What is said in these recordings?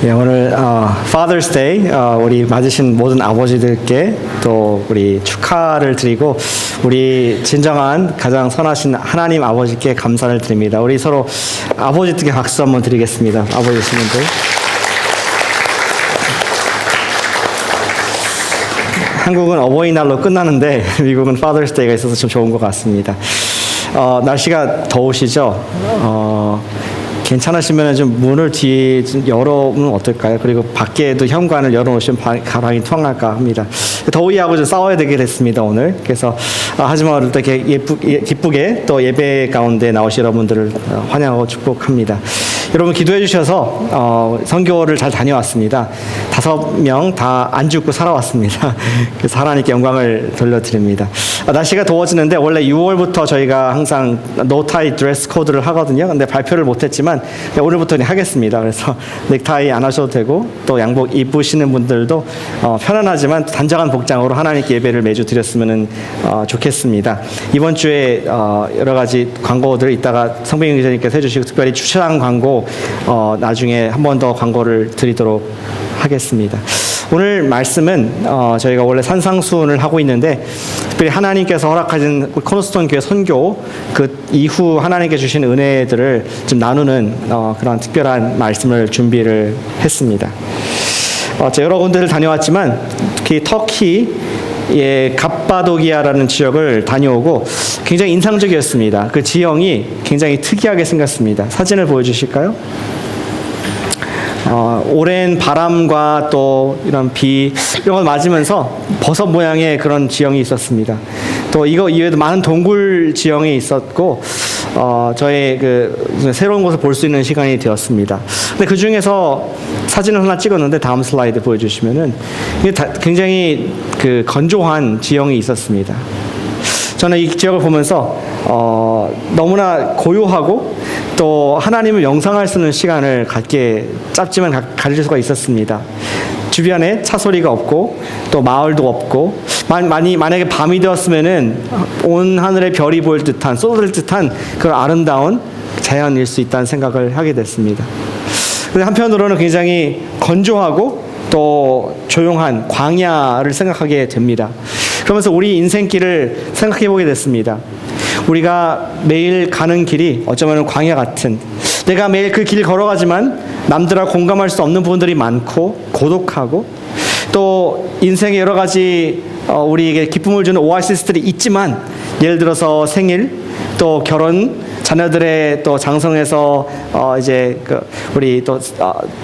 예, 오늘 Father's Day 우리 맞으신 모든 아버지들께 또 우리 축하를 드리고 우리 진정한 가장 선하신 하나님 아버지께 감사를 드립니다. 우리 서로 아버지께 박수 한번 드리겠습니다. 아버지신분들. 한국은 어버이날로 끝나는데 미국은 Father's Day가 있어서 좀 좋은 것 같습니다. 날씨가 더우시죠? 괜찮으시면 좀 문을 뒤에 좀 열어보면 어떨까요? 그리고 밖에도 현관을 열어놓으시면 바람이 통할까 합니다. 더위하고 좀 싸워야 되게 됐습니다, 오늘. 그래서 하지만 이렇게 기쁘게 또 예배 가운데 나오신 여러분들을 환영하고 축복합니다. 여러분 기도해 주셔서 선교를 잘 다녀왔습니다. 5명 다 안 죽고 살아왔습니다. 그래서 하나님께 영광을 돌려드립니다. 날씨가 더워지는데 원래 6월부터 저희가 항상 노타이 드레스 코드를 하거든요. 근데 발표를 못했지만 오늘부터 하겠습니다. 그래서 넥타이 안 하셔도 되고 또 양복 입으시는 분들도 편안하지만 단정한 복장으로 하나님께 예배를 매주 드렸으면 좋겠습니다. 이번 주에 여러 가지 광고들을 이따가 성병희 기자님께서 해주시고 특별히 주차장 광고 나중에 한 번 더 광고를 드리도록 하겠습니다. 오늘 말씀은 저희가 원래 산상수훈을 하고 있는데 특별히 하나님께서 허락하신 코너스톤 교회 선교 그 이후 하나님께 주신 은혜들을 좀 나누는 그런 특별한 말씀을 준비를 했습니다. 여러 군데를 다녀왔지만 특히 터키의 갑바도기아라는 지역을 다녀오고 굉장히 인상적이었습니다. 그 지형이 굉장히 특이하게 생겼습니다. 사진을 보여주실까요? 오랜 바람과 또 이런 비 이런 걸 맞으면서 버섯 모양의 그런 지형이 있었습니다. 또 이거 이외에도 많은 동굴 지형이 있었고 저의 그 새로운 것을 볼 수 있는 시간이 되었습니다. 근데 그 중에서 사진을 하나 찍었는데 다음 슬라이드 보여주시면은 이게 굉장히 그 건조한 지형이 있었습니다. 저는 이 지역을 보면서 너무나 고요하고 또 하나님을 영상할 수 있는 시간을 갖게 짧지만 가질 수가 있었습니다. 주변에 차 소리가 없고 또 마을도 없고 만약에 밤이 되었으면은 온 하늘에 별이 보일 듯한 쏟아질 듯한 그런 아름다운 자연일 수 있다는 생각을 하게 됐습니다. 근데 한편으로는 굉장히 건조하고 또 조용한 광야를 생각하게 됩니다. 그러면서 우리 인생길을 생각해 보게 됐습니다. 우리가 매일 가는 길이 어쩌면 광야 같은, 내가 매일 그 길을 걸어가지만 남들하고 공감할 수 없는 부분들이 많고 고독하고 또 인생에 여러 가지 우리에게 기쁨을 주는 오아시스들이 있지만 예를 들어서 생일 또 결혼 자녀들의 또 장성에서 이제 우리 또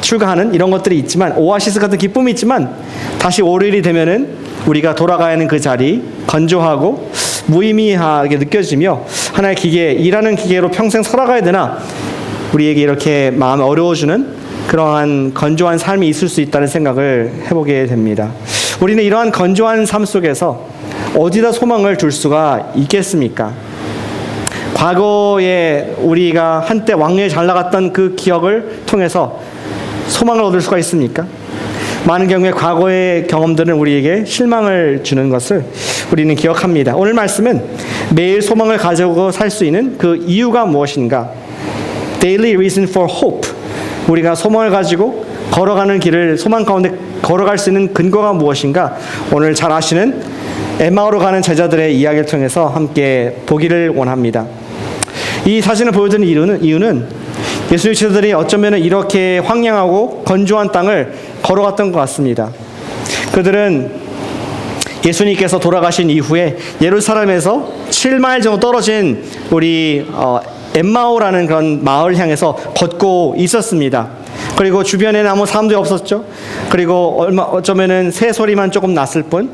출가하는 이런 것들이 있지만 오아시스 같은 기쁨이 있지만 다시 월요일이 되면은 우리가 돌아가야 하는 그 자리 건조하고 무의미하게 느껴지며 하나의 기계, 일하는 기계로 평생 살아가야 되나 우리에게 이렇게 마음을 어려워주는 그러한 건조한 삶이 있을 수 있다는 생각을 해보게 됩니다. 우리는 이러한 건조한 삶 속에서 어디다 소망을 둘 수가 있겠습니까? 과거에 우리가 한때 왕래에 잘 나갔던 그 기억을 통해서 소망을 얻을 수가 있습니까? 많은 경우에 과거의 경험들은 우리에게 실망을 주는 것을 우리는 기억합니다. 오늘 말씀은 매일 소망을 가지고 살 수 있는 그 이유가 무엇인가? Daily reason for hope. 우리가 소망을 가지고 걸어가는 길을 소망 가운데 걸어갈 수 있는 근거가 무엇인가? 오늘 잘 아시는 엠마오로 가는 제자들의 이야기를 통해서 함께 보기를 원합니다. 이 사진을 보여드리는 이유는 예수님 제자들이 어쩌면 이렇게 황량하고 건조한 땅을 걸어갔던 것 같습니다. 그들은 예수님께서 돌아가신 이후에 예루살렘에서 7마일 정도 떨어진 우리 엠마오라는 그런 마을 향해서 걷고 있었습니다. 그리고 주변에는 아무 사람도 없었죠. 그리고 어쩌면은 새 소리만 조금 났을 뿐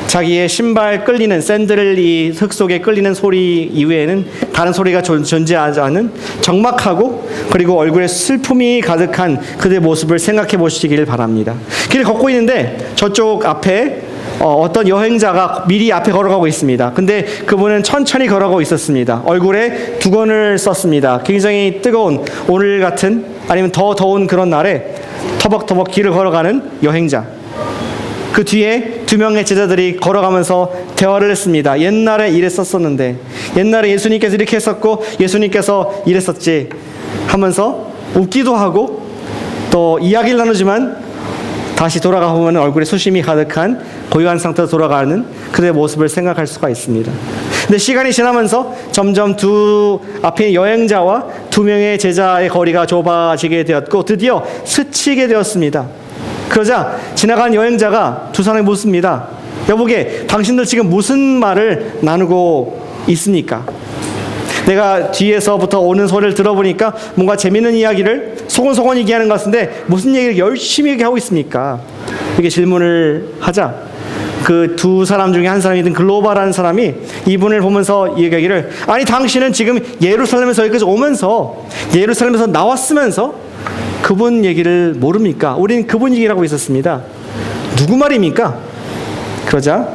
자기의 신발 끌리는 샌들이 흙 속에 끌리는 소리 이외에는 다른 소리가 존재하지 않은 적막하고 그리고 얼굴에 슬픔이 가득한 그들의 모습을 생각해 보시기를 바랍니다. 길을 걷고 있는데 저쪽 앞에 어떤 여행자가 미리 앞에 걸어가고 있습니다. 근데 그분은 천천히 걸어가고 있었습니다. 얼굴에 두건을 썼습니다. 굉장히 뜨거운 오늘 같은 아니면 더 더운 그런 날에 터벅터벅 길을 걸어가는 여행자. 그 뒤에 2명의 제자들이 걸어가면서 대화를 했습니다. 옛날에 이랬었었는데 옛날에 예수님께서 이렇게 했었고 예수님께서 이랬었지 하면서 웃기도 하고 또 이야기를 나누지만 다시 돌아가 보면 얼굴에 수심이 가득한 고요한 상태로 돌아가는 그들의 모습을 생각할 수가 있습니다. 근데 시간이 지나면서 점점 앞에 있는 여행자와 두 명의 제자의 거리가 좁아지게 되었고 드디어 스치게 되었습니다. 그러자 지나간 여행자가 두 사람이 묻습니다. 여보게, 당신들 지금 무슨 말을 나누고 있습니까? 내가 뒤에서부터 오는 소리를 들어보니까 뭔가 재밌는 이야기를 소곤소곤 얘기하는 것 같은데 무슨 얘기를 열심히 얘기하고 있습니까? 이렇게 질문을 하자 그 두 사람 중에 한 사람이든 글로바라는 사람이 이분을 보면서 얘기하기를, 아니 당신은 지금 예루살렘에서 여기까지 오면서 예루살렘에서 나왔으면서 그분 얘기를 모릅니까? 우리는 그분 얘기를 하고 있었습니다. 누구 말입니까? 그러자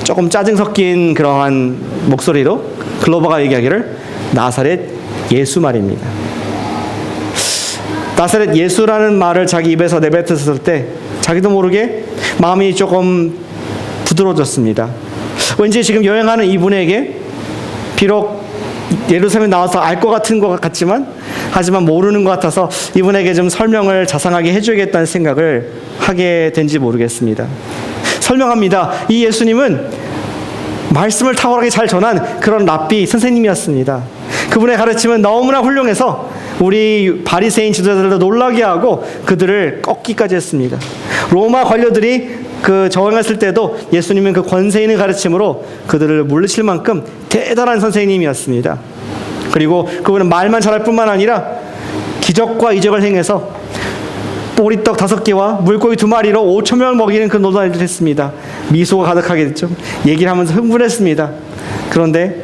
조금 짜증 섞인 그러한 목소리로 글로바가 얘기하기를, 나사렛 예수 말입니다. 나사렛 예수라는 말을 자기 입에서 내뱉었을 때 자기도 모르게 마음이 조금 부드러워졌습니다. 왠지 지금 여행하는 이분에게 비록 예루살렘에 나와서 알 것 같은 것 같지만 하지만 모르는 것 같아서 이분에게 좀 설명을 자상하게 해줘야겠다는 생각을 하게 된지 모르겠습니다. 설명합니다. 이 예수님은 말씀을 탁월하게 잘 전한 그런 랍비 선생님이었습니다. 그분의 가르침은 너무나 훌륭해서 우리 바리새인 지도자들도 놀라게 하고 그들을 꺾기까지 했습니다. 로마 관료들이 저항했을 때도 예수님은 그 권세 있는 가르침으로 그들을 물리칠 만큼 대단한 선생님이었습니다. 그리고 그분은 말만 잘할 뿐만 아니라 기적과 이적을 행해서 보리떡 5개와 물고기 2마리로 5,000명을 먹이는 그 놀라운 일을 했습니다. 미소가 가득하게 됐죠. 얘기를 하면서 흥분했습니다. 그런데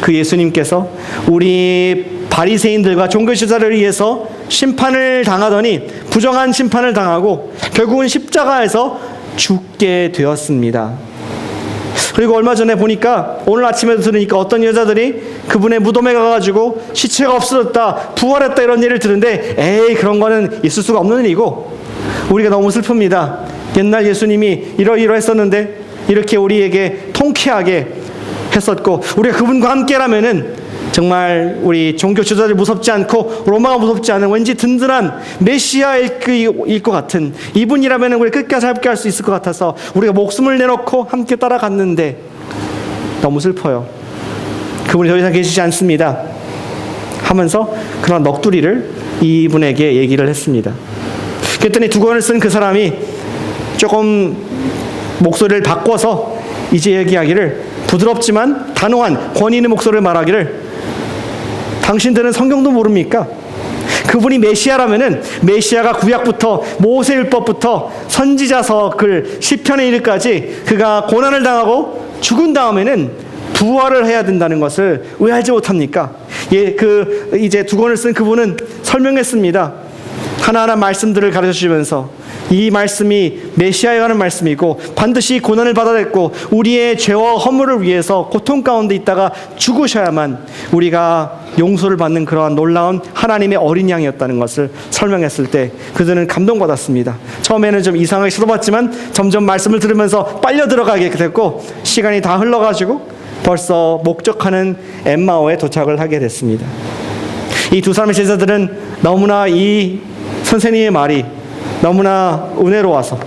그 예수님께서 우리 바리새인들과 종교지도자를 위해서 심판을 당하더니 부정한 심판을 당하고 결국은 십자가에서 죽게 되었습니다. 그리고 얼마 전에 보니까 오늘 아침에도 들으니까 어떤 여자들이 그분의 무덤에 가가지고 시체가 없어졌다, 부활했다 이런 얘기를 들은데 에이 그런 거는 있을 수가 없는 일이고 우리가 너무 슬픕니다. 옛날 예수님이 이러이러했었는데 이렇게 우리에게 통쾌하게 했었고 우리가 그분과 함께라면은 정말 우리 종교 지도자들 무섭지 않고 로마가 무섭지 않은 왠지 든든한 메시아일 것 같은 이분이라면 우리 끝까지 함께 할 수 있을 것 같아서 우리가 목숨을 내놓고 함께 따라갔는데 너무 슬퍼요. 그분이 더 이상 계시지 않습니다 하면서 그런 넋두리를 이분에게 얘기를 했습니다. 그랬더니 두 권을 쓴 그 사람이 조금 목소리를 바꿔서 이제 얘기하기를, 부드럽지만 단호한 권위 있는 목소리를 말하기를, 당신들은 성경도 모릅니까? 그분이 메시아라면은 메시아가 구약부터 모세율법부터 선지자서글 시편의 일까지 그가 고난을 당하고 죽은 다음에는 부활을 해야 된다는 것을 왜 알지 못합니까? 이제 두 권을 쓴 그분은 설명했습니다. 하나하나 말씀들을 가르쳐 주시면서 이 말씀이 메시아에 관한 말씀이고 반드시 고난을 받아냈고 우리의 죄와 허물을 위해서 고통 가운데 있다가 죽으셔야만 우리가 용서를 받는 그러한 놀라운 하나님의 어린 양이었다는 것을 설명했을 때 그들은 감동받았습니다. 처음에는 좀 이상하게 쳐다봤지만 점점 말씀을 들으면서 빨려 들어가게 됐고 시간이 다 흘러가지고 벌써 목적하는 엠마오에 도착을 하게 됐습니다. 이 두 사람의 제자들은 너무나 이 선생님의 말이 너무나 은혜로워서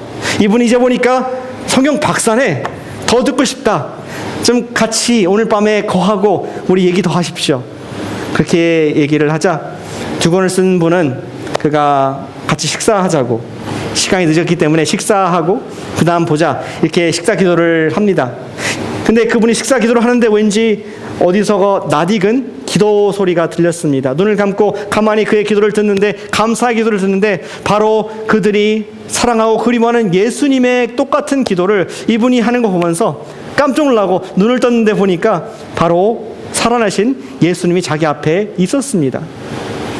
이분이 이제 보니까 성경 박사네, 더 듣고 싶다, 좀 같이 오늘 밤에 거하고 우리 얘기 더 하십시오. 그렇게 얘기를 하자 두 권을 쓴 분은 그가 같이 식사하자고, 시간이 늦었기 때문에 식사하고 그 다음 보자 이렇게 식사 기도를 합니다. 근데 그분이 식사 기도를 하는데 왠지 어디서 낯익은 기도 소리가 들렸습니다. 눈을 감고 가만히 그의 기도를 듣는데, 감사의 기도를 듣는데 바로 그들이 사랑하고 그리워하는 예수님의 똑같은 기도를 이분이 하는 거 보면서 깜짝 놀라고 눈을 떴는데 보니까 바로 살아나신 예수님이 자기 앞에 있었습니다.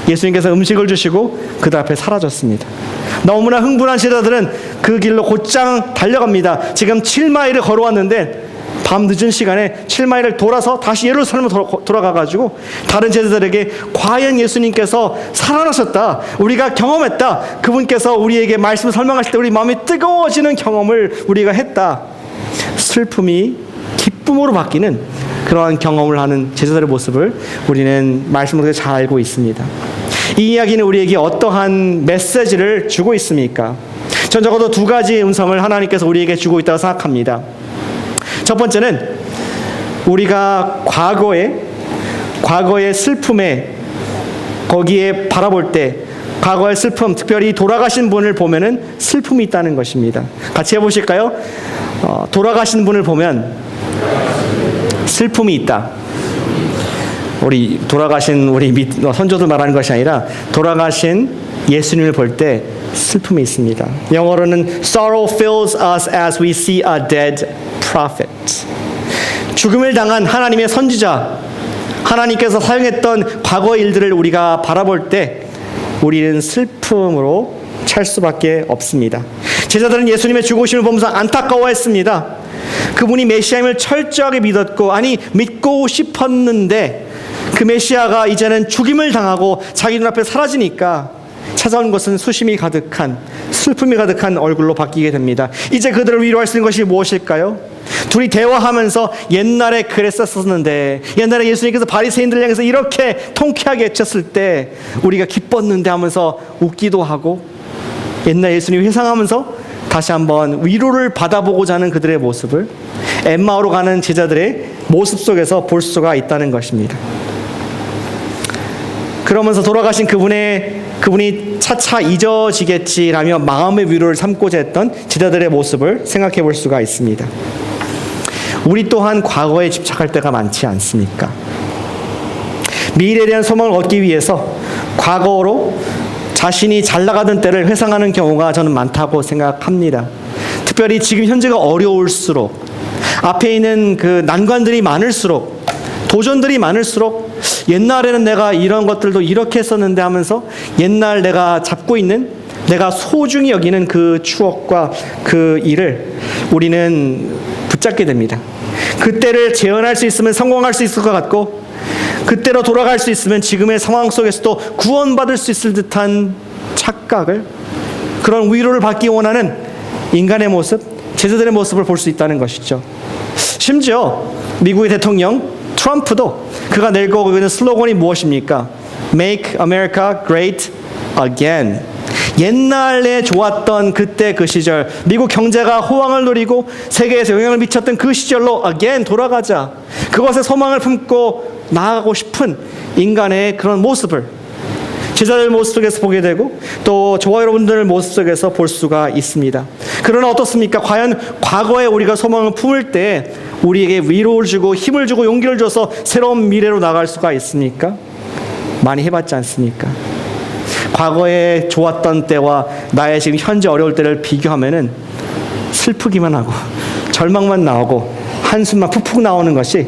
예수님께서 음식을 주시고 그들 앞에 사라졌습니다. 너무나 흥분한 제자들은 그 길로 곧장 달려갑니다. 지금 7마일을 걸어왔는데 밤 늦은 시간에 7마일을 돌아서 다시 예루살렘으로 돌아가가지고 다른 제자들에게 과연 예수님께서 살아나셨다, 우리가 경험했다, 그분께서 우리에게 말씀을 설명하실 때 우리 마음이 뜨거워지는 경험을 우리가 했다, 슬픔이 기쁨으로 바뀌는 그러한 경험을 하는 제자들의 모습을 우리는 말씀으로 잘 알고 있습니다. 이 이야기는 우리에게 어떠한 메시지를 주고 있습니까? 전 적어도 두 가지 음성을 하나님께서 우리에게 주고 있다고 생각합니다. 첫 번째는 우리가 과거의 슬픔에 거기에 바라볼 때 과거의 슬픔, 특별히 돌아가신 분을 보면은 슬픔이 있다는 것입니다. 같이 해보실까요? 돌아가신 분을 보면 슬픔이 있다. 우리 돌아가신 우리 선조들 말하는 것이 아니라 돌아가신 예수님을 볼 때 슬픔이 있습니다. 영어로는 sorrow fills us as we see a dead prophet. 죽음을 당한 하나님의 선지자, 하나님께서 사용했던 과거의 일들을 우리가 바라볼 때 우리는 슬픔으로 찰 수밖에 없습니다. 제자들은 예수님의 죽으심을 보면서 안타까워했습니다. 그분이 메시아임을 철저하게 믿었고, 믿고 싶었는데 그 메시아가 이제는 죽임을 당하고 자기 눈앞에 사라지니까 찾아온 것은 수심이 가득한, 슬픔이 가득한 얼굴로 바뀌게 됩니다. 이제 그들을 위로할 수 있는 것이 무엇일까요? 둘이 대화하면서 옛날에 그랬었는데, 옛날에 예수님께서 바리새인들을 향해서 이렇게 통쾌하게 외쳤을 때 우리가 기뻤는데 하면서 웃기도 하고, 옛날 예수님 회상하면서 다시 한번 위로를 받아보고자 하는 그들의 모습을 엠마오로 가는 제자들의 모습 속에서 볼 수가 있다는 것입니다. 그러면서 돌아가신 그분이 차차 잊어지겠지라며 마음의 위로를 삼고자 했던 제자들의 모습을 생각해 볼 수가 있습니다. 우리 또한 과거에 집착할 때가 많지 않습니까? 미래에 대한 소망을 얻기 위해서 과거로 자신이 잘 나가던 때를 회상하는 경우가 저는 많다고 생각합니다. 특별히 지금 현재가 어려울수록, 앞에 있는 그 난관들이 많을수록, 도전들이 많을수록 옛날에는 내가 이런 것들도 이렇게 했었는데 하면서 옛날 내가 잡고 있는, 내가 소중히 여기는 그 추억과 그 일을 우리는 붙잡게 됩니다. 그때를 재현할 수 있으면 성공할 수 있을 것 같고, 그때로 돌아갈 수 있으면 지금의 상황 속에서도 구원받을 수 있을 듯한 착각을, 그런 위로를 받기 원하는 인간의 모습, 제자들의 모습을 볼 수 있다는 것이죠. 심지어 미국의 대통령 트럼프도 그가 내고 있는 슬로건이 무엇입니까? Make America Great Again. 옛날에 좋았던 그때 그 시절, 미국 경제가 호황을 누리고 세계에서 영향을 미쳤던 그 시절로 again 돌아가자. 그것에 소망을 품고 나아가고 싶은 인간의 그런 모습을 제자들 모습 속에서 보게 되고, 또 저와 여러분들 모습 속에서 볼 수가 있습니다. 그러나 어떻습니까? 과연 과거에 우리가 소망을 품을 때 우리에게 위로를 주고 힘을 주고 용기를 줘서 새로운 미래로 나갈 수가 있습니까? 많이 해봤지 않습니까? 과거에 좋았던 때와 나의 지금 현재 어려울 때를 비교하면은 슬프기만 하고 절망만 나오고 한숨만 푹푹 나오는 것이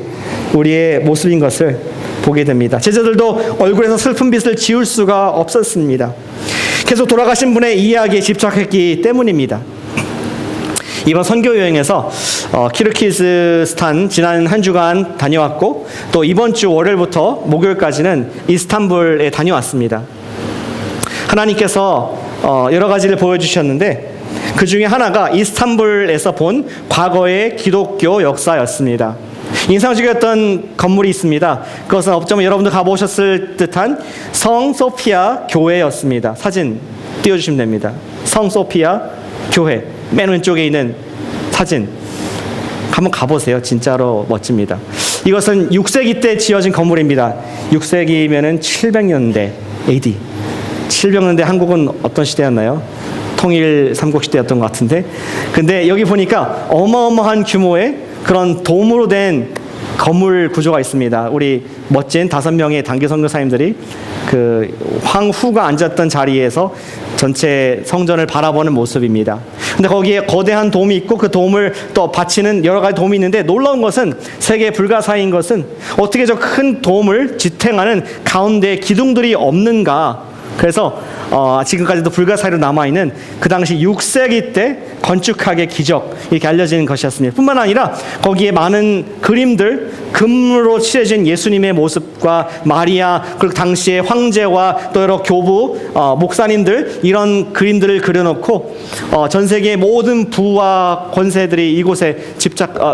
우리의 모습인 것을 보게 됩니다. 제자들도 얼굴에서 슬픈 빛을 지울 수가 없었습니다. 계속 돌아가신 분의 이야기에 집착했기 때문입니다. 이번 선교 여행에서 키르기즈스탄 지난 한 주간 다녀왔고, 또 이번 주 월요일부터 목요일까지는 이스탄불에 다녀왔습니다. 하나님께서 여러 가지를 보여주셨는데 그 중에 하나가 이스탄불에서 본 과거의 기독교 역사였습니다. 인상적이었던 건물이 있습니다. 그것은 어쩌면 여러분들 가보셨을 듯한 성 소피아 교회였습니다. 사진 띄워주시면 됩니다. 성 소피아 교회 맨 왼쪽에 있는 사진 한번 가보세요. 진짜로 멋집니다. 이것은 6세기 때 지어진 건물입니다. 6세기면은 700년대 AD. 700년대 한국은 어떤 시대였나요? 통일 삼국시대였던 것 같은데, 근데 여기 보니까 어마어마한 규모의 그런 돔으로 된 건물 구조가 있습니다. 우리 멋진 5명의 단기 선교사님들이 그 황후가 앉았던 자리에서 전체 성전을 바라보는 모습입니다. 근데 거기에 거대한 돔이 있고 그 돔을 또 받치는 여러 가지 돔이 있는데, 놀라운 것은, 세계 불가사의인 것은 어떻게 저 큰 돔을 지탱하는 가운데 기둥들이 없는가. 그래서 지금까지도 불가사의로 남아있는 그 당시 6세기 때 건축학의 기적, 이렇게 알려지는 것이었습니다. 뿐만 아니라 거기에 많은 그림들, 금으로 칠해진 예수님의 모습, 요셉과 마리아, 그리고 당시의 황제와 또 여러 교부, 목사님들, 이런 그림들을 그려놓고 전 세계의 모든 부와 권세들이 이곳에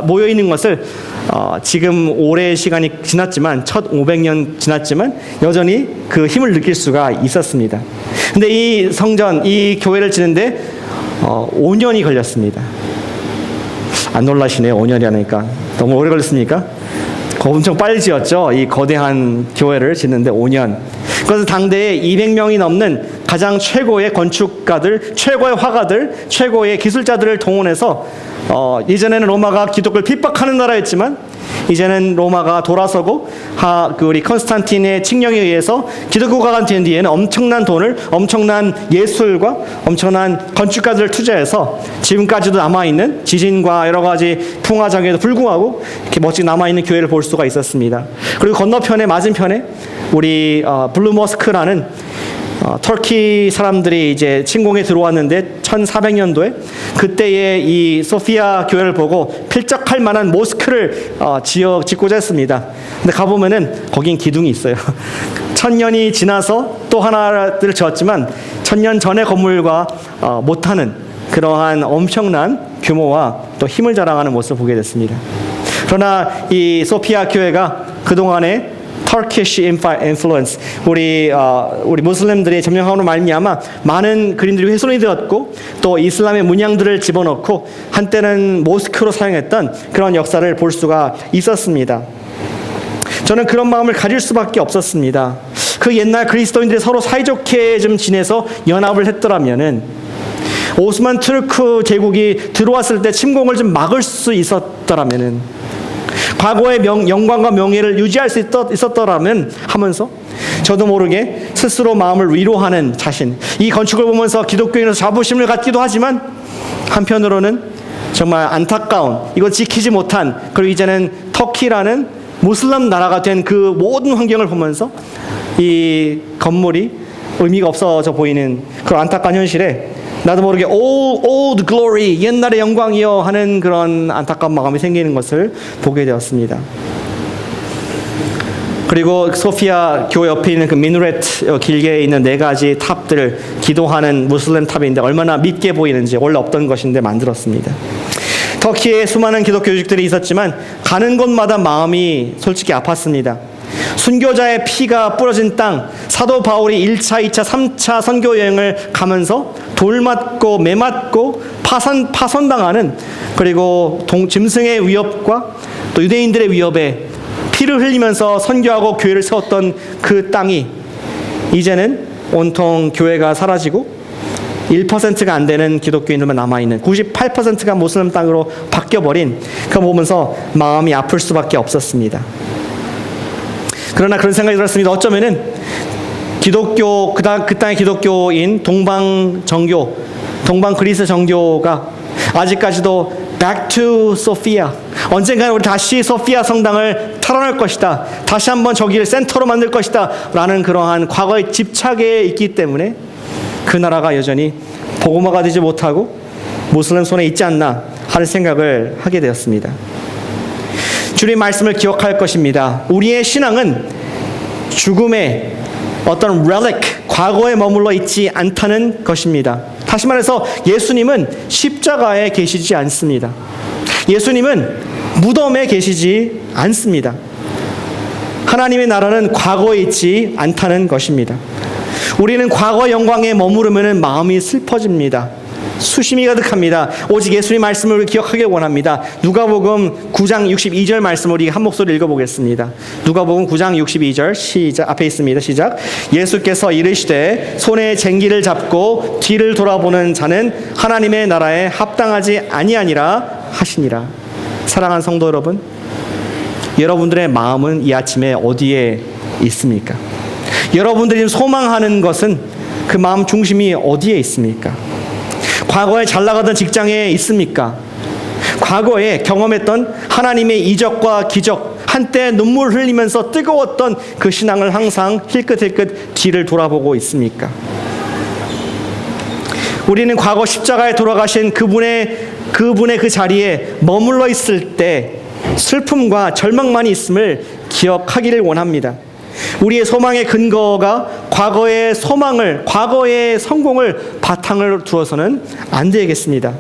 모여 있는 것을 지금 오래 시간이 지났지만 1500년 지났지만 여전히 그 힘을 느낄 수가 있었습니다. 근데 이 성전, 이 교회를 지는데 5년이 걸렸습니다. 안 놀라시네요. 5년이 하니까. 너무 오래 걸렸습니까? 엄청 빨리 지었죠. 이 거대한 교회를 짓는데 5년. 그래서 당대에 200명이 넘는 가장 최고의 건축가들, 최고의 화가들, 최고의 기술자들을 동원해서 이전에는 로마가 기독교를 핍박하는 나라였지만 이제는 로마가 돌아서고 우리 컨스탄틴의 칙령에 의해서 기독교가 된 뒤에는 엄청난 돈을, 엄청난 예술과 엄청난 건축가들을 투자해서 지금까지도 남아있는 지진과 여러 가지 풍화장에도 불구하고 이렇게 멋지게 남아있는 교회를 볼 수가 있었습니다. 그리고 건너편에, 맞은편에 우리 블루 모스크라는 터키 사람들이 이제 침공에 들어왔는데 1400년도에 그때의 이 소피아 교회를 보고 필적할 만한 모스크를 짓고자 했습니다. 근데 가보면은 거긴 기둥이 있어요. 1000년이 지나서 또 하나를 지었지만 1000년 전의 건물과 못하는 그러한 엄청난 규모와 또 힘을 자랑하는 모습을 보게 됐습니다. 그러나 이 소피아 교회가 그동안에 Turkish influence, 우리 무슬림들의 점령함으로 말미암아 많은 그림들이 훼손이 되었고 또 이슬람의 문양들을 집어넣고 한때는 모스크로 사용했던 그런 역사를 볼 수가 있었습니다. 저는 그런 마음을 가질 수밖에 없었습니다. 그 옛날 그리스도인들이 서로 사이좋게 좀 지내서 연합을 했더라면은 오스만 투르크 제국이 들어왔을 때 침공을 좀 막을 수 있었더라면은, 과거의 영광과 명예를 유지할 수 있었더라면 하면서 저도 모르게 스스로 마음을 위로하는 자신, 이 건축을 보면서 기독교인으로서 자부심을 갖기도 하지만 한편으로는 정말 안타까운, 이걸 지키지 못한, 그리고 이제는 터키라는 무슬림 나라가 된 그 모든 환경을 보면서 이 건물이 의미가 없어져 보이는 그런 안타까운 현실에 나도 모르게 old glory, 옛날의 영광이여 하는 그런 안타까운 마음이 생기는 것을 보게 되었습니다. 그리고 소피아 교회 옆에 있는 그 미누렛 길게 있는 4가지 탑들, 기도하는 무슬림 탑인데 얼마나 믿게 보이는지, 원래 없던 것인데 만들었습니다. 터키에 수많은 기독교 조직들이 있었지만 가는 곳마다 마음이 솔직히 아팠습니다. 순교자의 피가 뿌려진 땅, 사도 바울이 1차, 2차, 3차 선교 여행을 가면서 돌맞고 매맞고 파손당하는, 그리고 짐승의 위협과 또 유대인들의 위협에 피를 흘리면서 선교하고 교회를 세웠던 그 땅이 이제는 온통 교회가 사라지고 1%가 안 되는 기독교인들만 남아있는 98%가 무슬림 땅으로 바뀌어버린, 그거 보면서 마음이 아플 수밖에 없었습니다. 그러나 그런 생각이 들었습니다. 어쩌면은 기독교, 그 땅의 기독교인 동방 그리스 정교가 아직까지도 back to Sophia, 언젠가는 우리 다시 소피아 성당을 탈환할 것이다, 다시 한번 저기를 센터로 만들 것이다 라는 그러한 과거의 집착에 있기 때문에 그 나라가 여전히 복음화가 되지 못하고 무슬림 손에 있지 않나 하는 생각을 하게 되었습니다. 주님 말씀을 기억할 것입니다. 우리의 신앙은 죽음의 어떤 relic, 과거에 머물러 있지 않다는 것입니다. 다시 말해서 예수님은 십자가에 계시지 않습니다. 예수님은 무덤에 계시지 않습니다. 하나님의 나라는 과거에 있지 않다는 것입니다. 우리는 과거 영광에 머무르면 마음이 슬퍼집니다. 수심이 가득합니다. 오직 예수님 말씀을 기억하길 원합니다. 누가복음 9장 62절 말씀을 우리 한 목소리 읽어보겠습니다. 누가복음 9장 62절 시작, 앞에 있습니다. 시작. 예수께서 이르시되 손에 쟁기를 잡고 뒤를 돌아보는 자는 하나님의 나라에 합당하지 아니하니라 하시니라. 사랑하는 성도 여러분, 여러분들의 마음은 이 아침에 어디에 있습니까? 여러분들이 소망하는 것은 그 마음 중심이 어디에 있습니까? 과거에 잘 나가던 직장에 있습니까? 과거에 경험했던 하나님의 이적과 기적, 한때 눈물 흘리면서 뜨거웠던 그 신앙을 항상 힐끗힐끗 뒤를 돌아보고 있습니까? 우리는 과거 십자가에 돌아가신 그분의 그 자리에 머물러 있을 때 슬픔과 절망만이 있음을 기억하기를 원합니다. 우리의 소망의 근거가 과거의 소망을, 과거의 성공을 바탕을 두어서는 안 되겠습니다.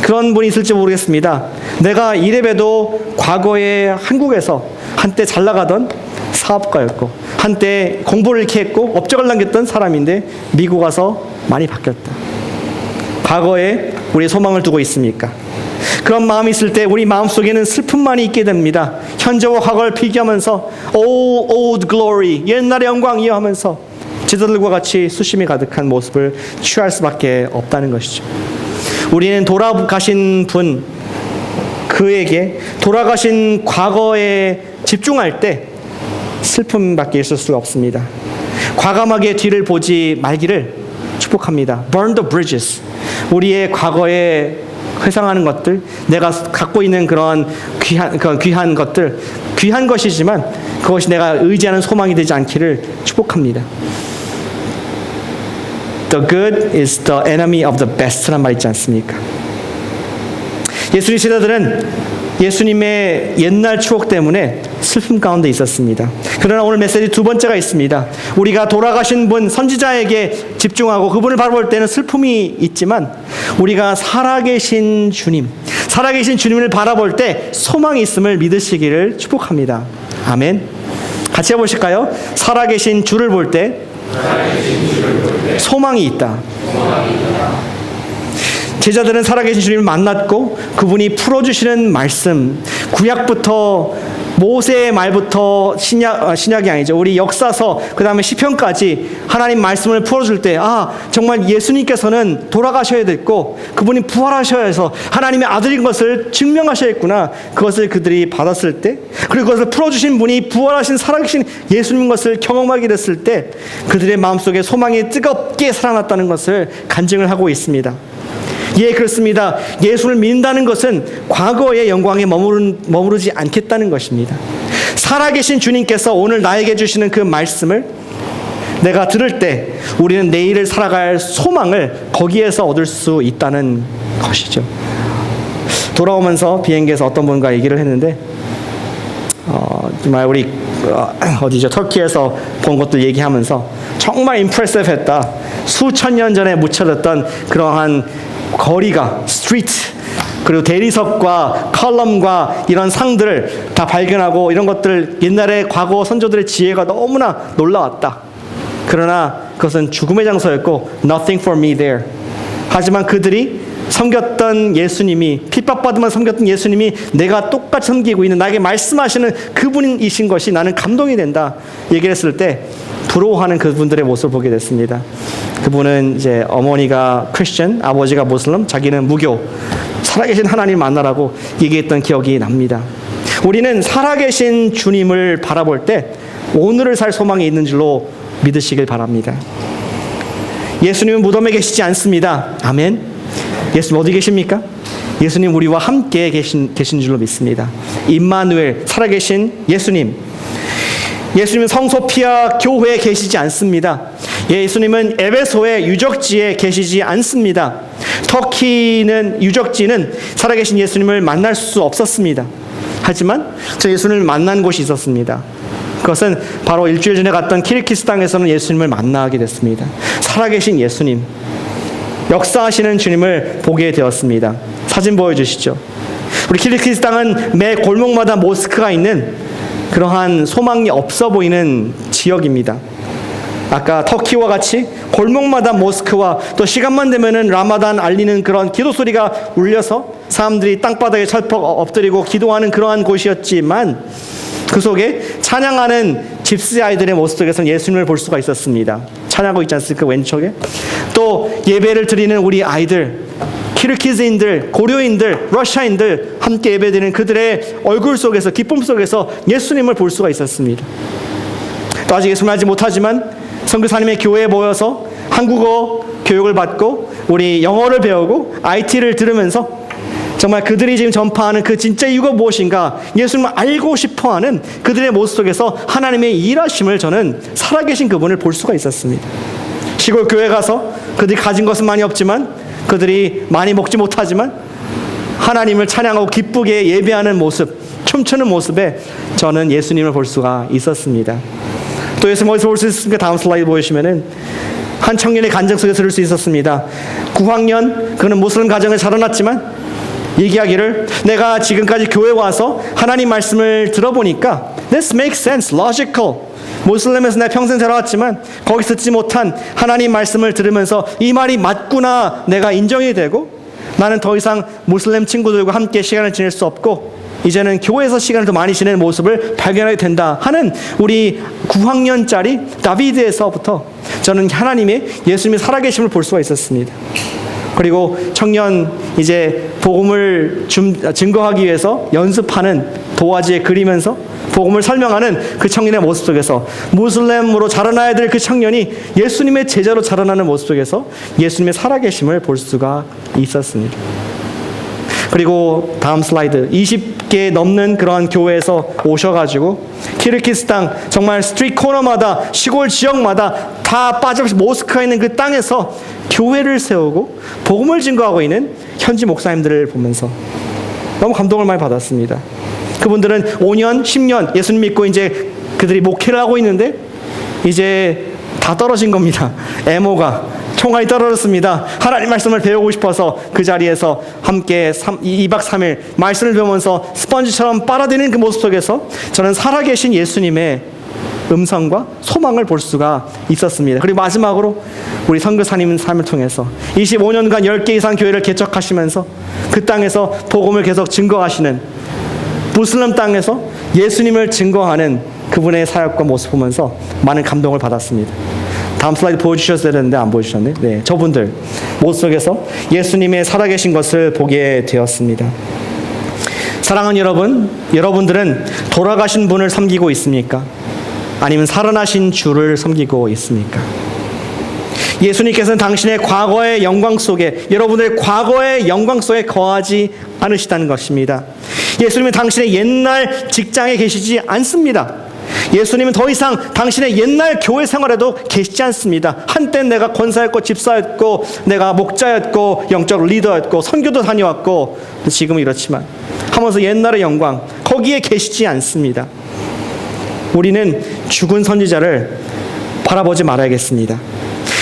그런 분이 있을지 모르겠습니다. 내가 이래봬도 과거에 한국에서 한때 잘 나가던 사업가였고, 한때 공부를 이렇게 했고 업적을 남겼던 사람인데 미국 와서 많이 바뀌었다. 과거에 우리의 소망을 두고 있습니까? 그런 마음이 있을 때 우리 마음속에는 슬픔만이 있게 됩니다. 현재와 과거를 비교하면서 old glory, 옛날의 영광이여 하면서 제자들과 같이 수심이 가득한 모습을 취할 수밖에 없다는 것이죠. 우리는 돌아가신 분, 그에게 돌아가신 과거에 집중할 때 슬픔밖에 있을 수가 없습니다. 과감하게 뒤를 보지 말기를 축복합니다. Burn the bridges. 우리의 과거에 회상하는 것들, 내가 갖고 있는 그런 귀한 것들, 귀한 것이지만 그것이 내가 의지하는 소망이 되지 않기를 축복합니다. The good is the enemy of the best란 말 있지 않습니까? 예수님 제자들은 예수님의 옛날 추억 때문에 슬픔 가운데 있었습니다. 그러나 오늘 메시지 두 번째가 있습니다. 우리가 돌아가신 분, 선지자에게 집중하고 그분을 바라볼 때는 슬픔이 있지만 우리가 살아계신 주님, 살아계신 주님을 바라볼 때 소망이 있음을 믿으시기를 축복합니다. 아멘. 같이 해보실까요? 살아계신 주를 볼 때 소망이 있다. 제자들은 살아계신 주님을 만났고 그분이 풀어주시는 말씀, 구약부터 모세의 말부터 신약이 아니죠. 우리 역사서 그 다음에 시편까지 하나님 말씀을 풀어줄 때 정말 예수님께서는 돌아가셔야 됐고 그분이 부활하셔야 해서 하나님의 아들인 것을 증명하셔야겠구나. 그것을 그들이 받았을 때, 그리고 그것을 풀어주신 분이 부활하신 살아계신 예수님인 것을 경험하게 됐을 때 그들의 마음속에 소망이 뜨겁게 살아났다는 것을 간증을 하고 있습니다. 예, 그렇습니다. 예수를 믿는다는 것은 과거의 영광에 머무르지 않겠다는 것입니다. 살아계신 주님께서 오늘 나에게 주시는 그 말씀을 내가 들을 때 우리는 내일을 살아갈 소망을 거기에서 얻을 수 있다는 것이죠. 돌아오면서 비행기에서 어떤 분과 얘기를 했는데 정말 우리 터키에서 본 것도 얘기하면서 정말 임프레시브 했다. 수천 년 전에 묻혀졌던 그러한 거리가, 스트리트, 그리고 대리석과 컬럼과 이런 상들을 다 발견하고 이런 것들, 옛날에 과거 선조들의 지혜가 너무나 놀라웠다. 그러나 그것은 죽음의 장소였고 nothing for me there. 하지만 그들이 섬겼던 예수님이, 핍박받으면 섬겼던 예수님이 내가 똑같이 섬기고 있는, 나에게 말씀하시는 그분이신 것이 나는 감동이 된다 얘기를 했을 때 부러워하는 그분들의 모습을 보게 됐습니다. 그분은 이제 어머니가 크리스천, 아버지가 무슬림, 자기는 무교, 살아계신 하나님 만나라고 얘기했던 기억이 납니다. 우리는 살아계신 주님을 바라볼 때 오늘을 살 소망이 있는 줄로 믿으시길 바랍니다. 예수님은 무덤에 계시지 않습니다. 아멘. 예수님 어디 계십니까? 예수님 우리와 함께 계신 줄로 믿습니다. 임마누엘, 살아계신 예수님. 예수님은 성소피아 교회에 계시지 않습니다. 예수님은 에베소의 유적지에 계시지 않습니다. 터키는 유적지는 살아계신 예수님을 만날 수 없었습니다. 하지만 저 예수님을 만난 곳이 있었습니다. 그것은 바로 일주일 전에 갔던 키르기스탄에서는 예수님을 만나게 됐습니다. 살아계신 예수님, 역사하시는 주님을 보게 되었습니다. 사진 보여주시죠. 우리 키르기스탄은 매 골목마다 모스크가 있는 그러한 소망이 없어 보이는 지역입니다. 아까 터키와 같이 골목마다 모스크와 또 시간만 되면은 라마단 알리는 그런 기도 소리가 울려서 사람들이 땅바닥에 철퍽 엎드리고 기도하는 그러한 곳이었지만 그 속에 찬양하는 집시 아이들의 모습 속에서는 예수님을 볼 수가 있었습니다. 찬양하고 있지 않습니까? 왼쪽에. 또 예배를 드리는 우리 아이들, 키르기즈인들, 고려인들, 러시아인들 함께 예배드리는 그들의 얼굴 속에서, 기쁨 속에서 예수님을 볼 수가 있었습니다. 또 아직 예수님을 알지 못하지만 선교사님의 교회에 모여서 한국어 교육을 받고 우리 영어를 배우고 IT를 들으면서 정말 그들이 지금 전파하는 그 진짜 이유가 무엇인가 예수님을 알고 싶어하는 그들의 모습 속에서 하나님의 일하심을 저는 살아계신 그분을 볼 수가 있었습니다. 시골 교회 가서 그들이 가진 것은 많이 없지만, 그들이 많이 먹지 못하지만 하나님을 찬양하고 기쁘게 예배하는 모습, 춤추는 모습에 저는 예수님을 볼 수가 있었습니다. 또 예수님 어디서 볼 수 있습니까? 다음 슬라이드 보시면은 한 청년의 간증 속에서 들을 수 있었습니다. 9학년, 그는 모슬림 가정에 자라났지만 얘기하기를, 내가 지금까지 교회 와서 하나님 말씀을 들어보니까 This makes sense, logical. 모슬림에서 내가 평생 자라왔지만 거기서 듣지 못한 하나님 말씀을 들으면서 이 말이 맞구나 내가 인정이 되고, 나는 더 이상 모슬림 친구들과 함께 시간을 지낼 수 없고 이제는 교회에서 시간을 더 많이 지내는 모습을 발견하게 된다 하는 우리 9학년짜리 다비드에서부터 저는 하나님의 예수님의 살아계심을 볼 수가 있었습니다. 그리고 청년 이제 복음을 증거하기 위해서 연습하는 도화지에 그리면서 복음을 설명하는 그 청년의 모습 속에서 무슬림으로 자라나야 될 그 청년이 예수님의 제자로 자라나는 모습 속에서 예수님의 살아계심을 볼 수가 있었습니다. 그리고 다음 슬라이드, 20개 넘는 그러한 교회에서 오셔가지고 키르기스탄 정말 스트리트 코너마다 시골 지역마다 다 빠짐없이 모스크가 있는 그 땅에서 교회를 세우고 복음을 증거하고 있는 현지 목사님들을 보면서 너무 감동을 많이 받았습니다. 그분들은 5년, 10년 예수님 믿고 이제 그들이 목회를 하고 있는데 이제 다 떨어진 겁니다. 애모가 총알이 떨어졌습니다. 하나님 말씀을 배우고 싶어서 그 자리에서 함께 2박 3일 말씀을 배우면서 스펀지처럼 빨아들이는 그 모습 속에서 저는 살아계신 예수님의 음성과 소망을 볼 수가 있었습니다. 그리고 마지막으로 우리 선교사님 삶을 통해서 25년간 10개 이상 교회를 개척하시면서 그 땅에서 복음을 계속 증거하시는, 무슬림 땅에서 예수님을 증거하는 그분의 사역과 모습 보면서 많은 감동을 받았습니다. 다음 슬라이드 보여주셨어야 되는데 안 보여주셨네. 네, 저분들 모습 속에서 예수님의 살아계신 것을 보게 되었습니다. 사랑하는 여러분, 여러분들은 돌아가신 분을 섬기고 있습니까? 아니면 살아나신 주를 섬기고 있습니까? 예수님께서는 당신의 과거의 영광 속에, 여러분들의 과거의 영광 속에 거하지 않으시다는 것입니다. 예수님은 당신의 옛날 직장에 계시지 않습니다. 예수님은 더 이상 당신의 옛날 교회 생활에도 계시지 않습니다. 한때 내가 권사였고 집사였고 내가 목자였고 영적 리더였고 선교도 다녀왔고 지금은 이렇지만 하면서 옛날의 영광 거기에 계시지 않습니다. 우리는 죽은 선지자를 바라보지 말아야겠습니다.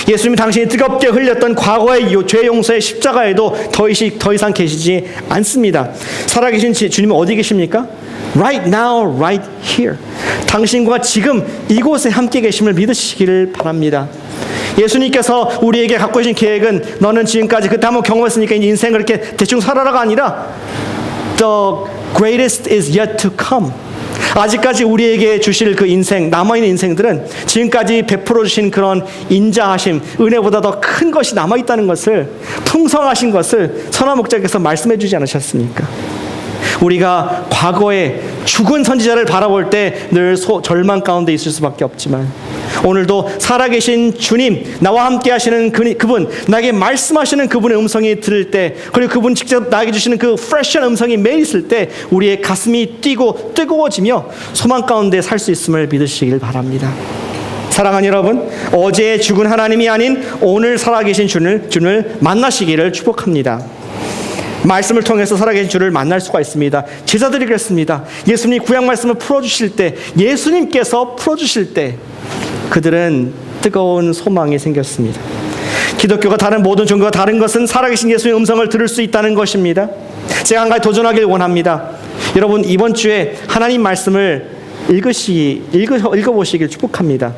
예수님이 당신이 뜨겁게 흘렸던 과거의 죄 용서의 십자가에도 더 이상 계시지 않습니다. 살아계신 주님은 어디 계십니까? Right now, right here. 당신과 지금 이곳에 함께 계심을 믿으시기를 바랍니다. 예수님께서 우리에게 갖고 계신 계획은 너는 지금까지 그때 한번 경험했으니까 인생을 이렇게 대충 살아라가 아니라 The greatest is yet to come. 아직까지 우리에게 주실 그 인생, 남아있는 인생들은 지금까지 베풀어 주신 그런 인자하심, 은혜보다 더 큰 것이 남아있다는 것을, 풍성하신 것을 선한 목자께서 말씀해 주지 않으셨습니까? 우리가 과거에 죽은 선지자를 바라볼 때 늘 절망 가운데 있을 수밖에 없지만 오늘도 살아계신 주님, 나와 함께 하시는 그분, 나에게 말씀하시는 그분의 음성이 들을 때, 그리고 그분 직접 나에게 주시는 그 프레시한 음성이 매일 있을 때 우리의 가슴이 뛰고 뜨거워지며 소망 가운데 살 수 있음을 믿으시길 바랍니다. 사랑하는 여러분, 어제 죽은 하나님이 아닌 오늘 살아계신 주를 만나시기를 축복합니다. 말씀을 통해서 살아계신 주를 만날 수가 있습니다. 제자들이 그랬습니다. 예수님이 구약 말씀을 풀어주실 때, 예수님께서 풀어주실 때 그들은 뜨거운 소망이 생겼습니다. 기독교가 다른 모든 종교가 다른 것은 살아계신 예수님의 음성을 들을 수 있다는 것입니다. 제가 한 가지 도전하길 원합니다. 여러분, 이번 주에 하나님 말씀을 읽어보시길 축복합니다.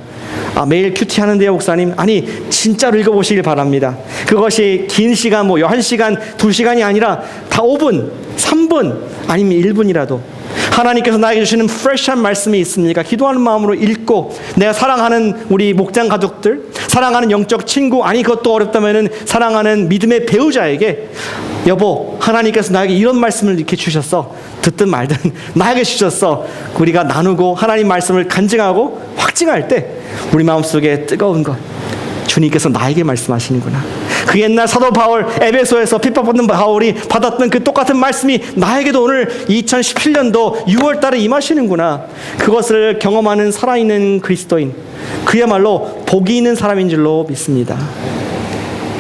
매일 큐티 하는데요, 목사님? 아니, 진짜로 읽어보시길 바랍니다. 그것이 긴 시간, 1시간, 2시간이 아니라 다 5분, 3분, 아니면 1분이라도 하나님께서 나에게 주시는 프레시한 말씀이 있습니까? 기도하는 마음으로 읽고, 내가 사랑하는 우리 목장 가족들, 사랑하는 영적 친구, 아니 그것도 어렵다면은 사랑하는 믿음의 배우자에게, 여보, 하나님께서 나에게 이런 말씀을 이렇게 주셨어. 듣든 말든 나에게 주셨어. 우리가 나누고 하나님 말씀을 간증하고 확증할 때 우리 마음속에 뜨거운 것, 주님께서 나에게 말씀하시는구나. 그 옛날 사도 바울, 에베소에서 핍박받는 바울이 받았던 그 똑같은 말씀이 나에게도 오늘 2017년도 6월 달에 임하시는구나. 그것을 경험하는 살아있는 그리스도인, 그야말로 복이 있는 사람인 줄로 믿습니다.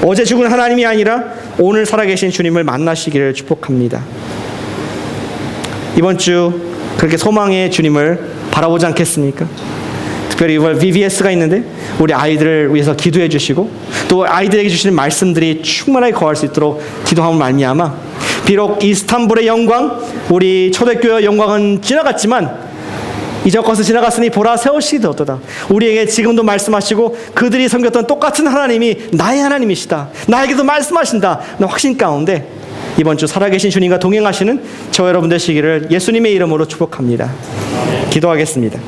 어제 죽은 하나님이 아니라 오늘 살아계신 주님을 만나시기를 축복합니다. 이번 주 그렇게 소망의 주님을 바라보지 않겠습니까? 특별히 이번 VBS가 있는데 우리 아이들을 위해서 기도해 주시고 또 아이들에게 주시는 말씀들이 충만하게 거할 수 있도록 기도함을 말미암아 비록 이스탄불의 영광, 우리 초대교회 영광은 지나갔지만 이전 것은 지나갔으니 보라 세우시되 어떠다. 우리에게 지금도 말씀하시고 그들이 섬겼던 똑같은 하나님이 나의 하나님이시다. 나에게도 말씀하신다. 확신 가운데 이번 주 살아계신 주님과 동행하시는 저 여러분 되시기를 예수님의 이름으로 축복합니다. 기도하겠습니다.